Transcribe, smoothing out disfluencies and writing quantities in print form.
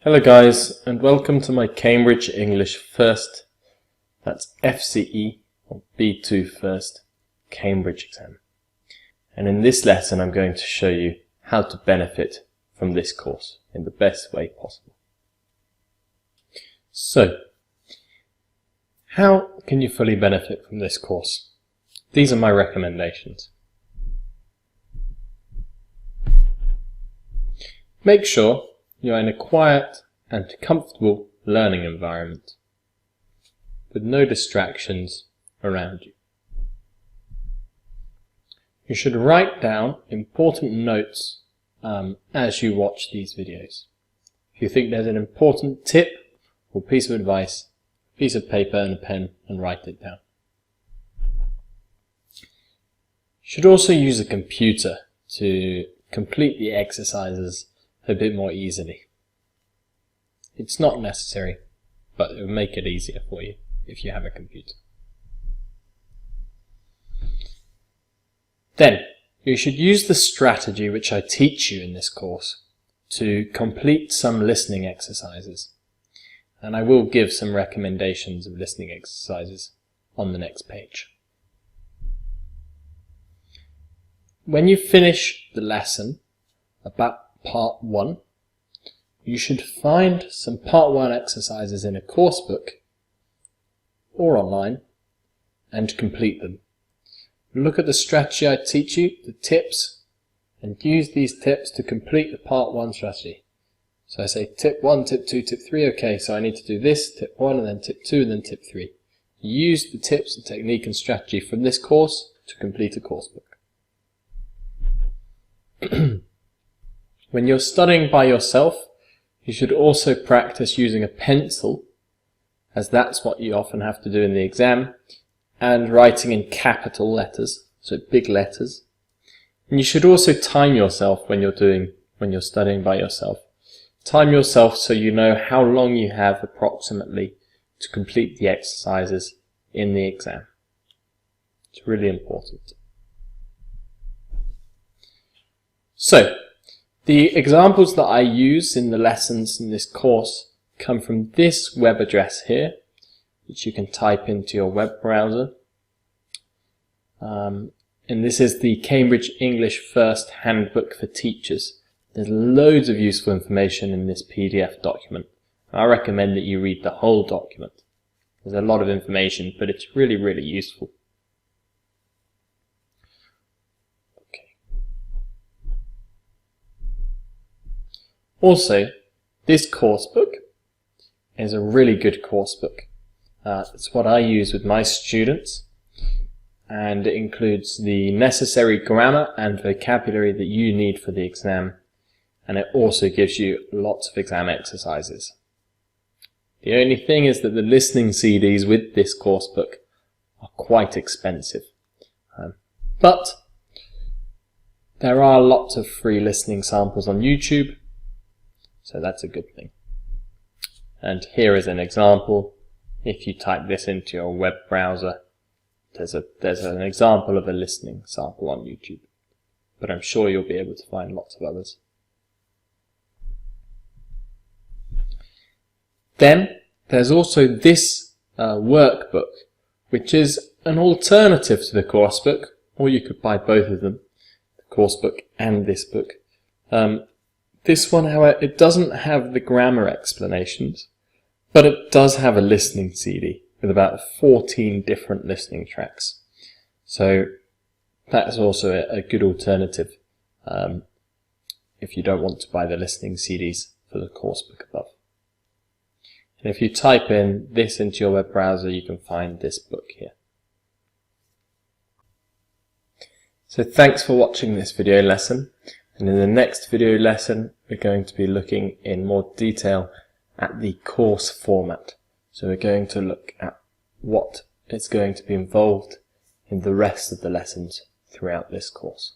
Hello guys, and welcome to my Cambridge English First, that's FCE or B2 First Cambridge exam. And in this lesson I'm going to show you how to benefit from this course in the best way possible. So, how can you fully benefit from this course? These are my recommendations. Make sure you're in a quiet and comfortable learning environment with no distractions around you. You should write down important notes as you watch these videos. If you think there's an important tip or piece of advice, piece of paper and a pen and write it down. You should also use a computer to complete the exercises a bit more easily. It's not necessary, but it will make it easier for you if you have a computer. Then, you should use the strategy which I teach you in this course to complete some listening exercises. And I will give some recommendations of listening exercises on the next page. When you finish the lesson about Part 1, you should find some Part 1 exercises in a course book or online and complete them. Look at the strategy I teach you, the tips, and use these tips to complete the Part 1 strategy. So I say tip 1, tip 2, tip 3, okay, so I need to do this, tip 1, and then tip 2, and then tip 3. Use the tips and technique and strategy from this course to complete a course book. When you're studying by yourself, you should also practice using a pencil, as that's what you often have to do in the exam, and writing in capital letters, so big letters. And you should also time yourself when you're studying by yourself. Time yourself so you know how long you have approximately to complete the exercises in the exam. It's really important. So, the examples that I use in the lessons in this course come from this web address here, which you can type into your web browser. And this is the Cambridge English First Handbook for Teachers. There's loads of useful information in this PDF document. I recommend that you read the whole document. There's a lot of information, but it's really, really useful. Also, this course book is a really good course book. It's what I use with my students, and it includes the necessary grammar and vocabulary that you need for the exam, and it also gives you lots of exam exercises. The only thing is that the listening CDs with this course book are quite expensive. But there are lots of free listening samples on YouTube, so that's a good thing. And here is an example. If you type this into your web browser, there's an example of a listening sample on YouTube. But I'm sure you'll be able to find lots of others. Then there's also this workbook, which is an alternative to the course book, or you could buy both of them, the course book and this book. This one, however, it doesn't have the grammar explanations, but it does have a listening CD with about 14 different listening tracks. So that's also a good alternative if you don't want to buy the listening CDs for the course book above. And if you type in this into your web browser, you can find this book here. So thanks for watching this video lesson. And in the next video lesson, we're going to be looking in more detail at the course format. So we're going to look at what is going to be involved in the rest of the lessons throughout this course.